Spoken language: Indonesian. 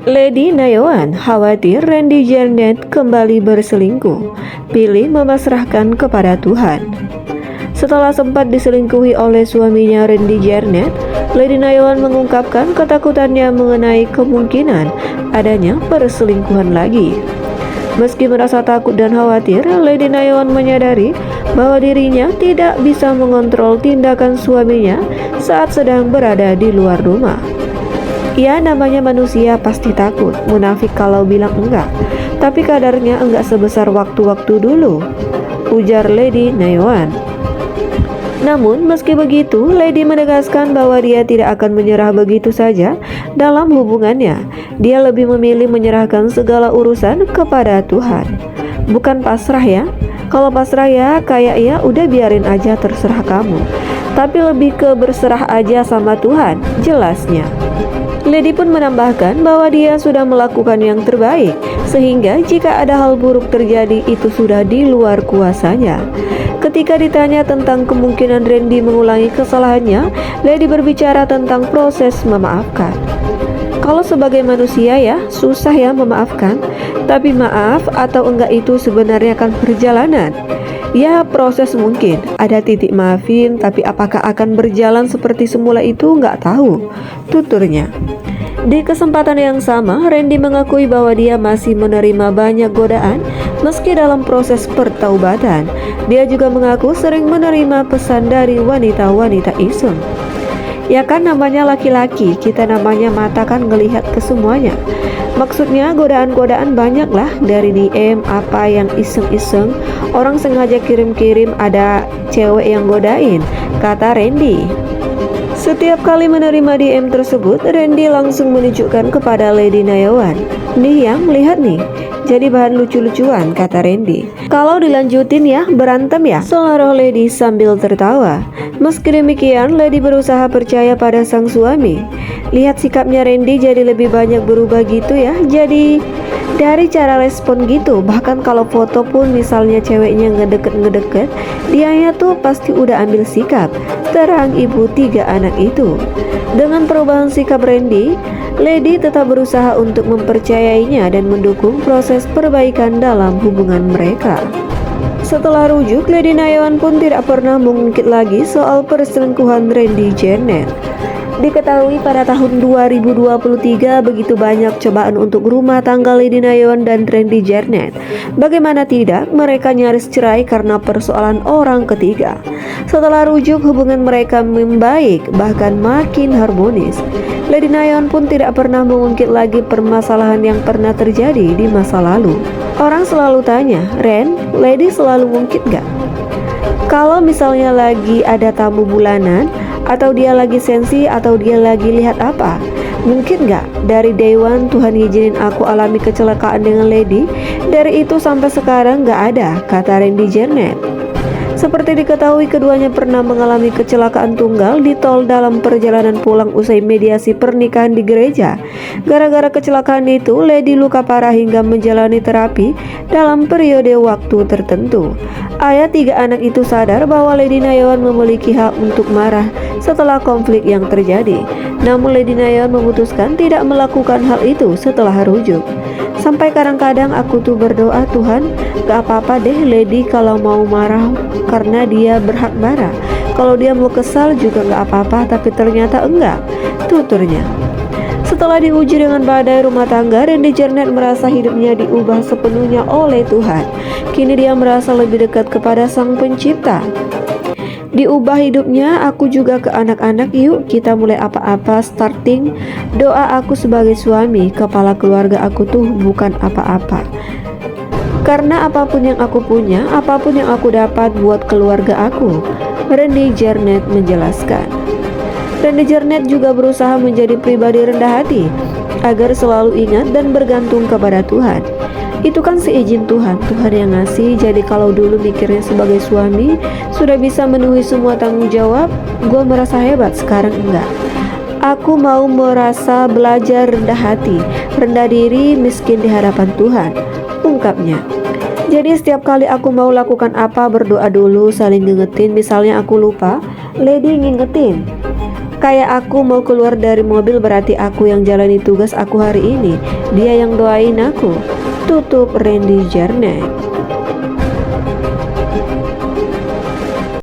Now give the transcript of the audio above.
Lady Nayawan khawatir Randy Jarnet kembali berselingkuh, pilih memasrahkan kepada Tuhan. Setelah sempat diselingkuhi oleh suaminya Randy Jarnet, Lady Nayawan mengungkapkan ketakutannya mengenai kemungkinan adanya perselingkuhan lagi. Meski merasa takut dan khawatir, Lady Nayawan menyadari bahwa dirinya tidak bisa mengontrol tindakan suaminya saat sedang berada di luar rumah. Ya, namanya manusia pasti takut, munafik kalau bilang enggak, tapi kadarnya enggak sebesar waktu-waktu dulu, ujar Lady Nayawan. Namun meski begitu, Lady menegaskan bahwa dia tidak akan menyerah begitu saja dalam hubungannya. Dia lebih memilih menyerahkan segala urusan kepada Tuhan. Bukan pasrah ya. Kalau pasrah ya kayak ya udah biarin aja terserah kamu. Tapi lebih ke berserah aja sama Tuhan, jelasnya. Lady pun menambahkan bahwa dia sudah melakukan yang terbaik, sehingga jika ada hal buruk terjadi itu sudah di luar kuasanya. Ketika ditanya tentang kemungkinan Randy mengulangi kesalahannya, Lady berbicara tentang proses memaafkan. Kalau sebagai manusia ya, susah ya memaafkan, tapi maaf atau enggak itu sebenarnya kan perjalanan. Ya, proses mungkin, ada titik maafin, tapi apakah akan berjalan seperti semula itu nggak tahu, tuturnya. Di kesempatan yang sama, Randy mengakui bahwa dia masih menerima banyak godaan meski dalam proses pertaubatan. Dia juga mengaku sering menerima pesan dari wanita-wanita iseng. Ya kan namanya laki-laki, kita namanya mata kan ngelihat ke semuanya. Maksudnya godaan-godaan banyak lah, dari DM apa yang iseng-iseng, orang sengaja kirim-kirim ada cewek yang godain, kata Randy. Setiap kali menerima DM tersebut, Randy langsung menunjukkan kepada Lady Nayawan. Nih yang lihat nih, jadi bahan lucu-lucuan, kata Randy. Kalau dilanjutin ya, berantem ya, selaruh Lady sambil tertawa. Meski demikian, Lady berusaha percaya pada sang suami. Lihat sikapnya Randy jadi lebih banyak berubah gitu ya. Jadi dari cara respon gitu, bahkan kalau foto pun misalnya ceweknya ngedeket-ngedeket, dianya tuh pasti udah ambil sikap, terang ibu 3 anak itu. Dengan perubahan sikap Randy, Lady tetap berusaha untuk mempercayainya dan mendukung proses perbaikan dalam hubungan mereka. Setelah rujuk, Lady Nayawan pun tidak pernah mengungkit lagi soal perselingkuhan Randy Jarnet. Diketahui pada tahun 2023 begitu banyak cobaan untuk rumah tangga Lady Nayawan dan Randy Jarnet. Bagaimana tidak, mereka nyaris cerai karena persoalan orang ketiga. Setelah rujuk, hubungan mereka membaik, bahkan makin harmonis. Lady Nayawan pun tidak pernah mengungkit lagi permasalahan yang pernah terjadi di masa lalu. Orang selalu tanya, Ren, Lady selalu ngungkit gak? Kalau misalnya lagi ada tamu bulanan, atau dia lagi sensi, atau dia lagi lihat apa, mungkin gak dari day one Tuhan izinin aku alami kecelakaan dengan Lady? Dari itu sampai sekarang gak ada, kata Randy Jarnet. Seperti diketahui, keduanya pernah mengalami kecelakaan tunggal di tol dalam perjalanan pulang usai mediasi pernikahan di gereja. Gara-gara kecelakaan itu, Lady luka parah hingga menjalani terapi dalam periode waktu tertentu. Ayah 3 anak itu sadar bahwa Lady Nayawan memiliki hak untuk marah setelah konflik yang terjadi. Namun Lady Nayawan memutuskan tidak melakukan hal itu setelah rujuk. Sampai kadang-kadang aku tuh berdoa, Tuhan, gak apa-apa deh Lady kalau mau marah karena dia berhak marah. Kalau dia mau kesal juga gak apa-apa, tapi ternyata enggak, tuturnya. Setelah diuji dengan badai rumah tangga, Randy Jarnet merasa hidupnya diubah sepenuhnya oleh Tuhan. Kini dia merasa lebih dekat kepada Sang Pencipta. Diubah hidupnya, aku juga ke anak-anak, yuk kita mulai apa-apa starting. Doa aku sebagai suami, kepala keluarga aku tuh bukan apa-apa. Karena apapun yang aku punya, apapun yang aku dapat buat keluarga aku, Randy Jarnet menjelaskan. Randy Jarnet juga berusaha menjadi pribadi rendah hati, agar selalu ingat dan bergantung kepada Tuhan. Itu kan seizin Tuhan, Tuhan yang ngasih. Jadi kalau dulu mikirnya sebagai suami sudah bisa memenuhi semua tanggung jawab, gue merasa hebat, sekarang enggak. Aku mau merasa belajar rendah hati, rendah diri, miskin di hadapan Tuhan, ungkapnya. Jadi setiap kali aku mau lakukan apa, berdoa dulu, saling ngingetin. Misalnya aku lupa, Lady ngingetin. kayak aku mau keluar dari mobil berarti aku yang jalani tugas aku hari ini. Dia yang doain aku. Tutup Randy Jarnet.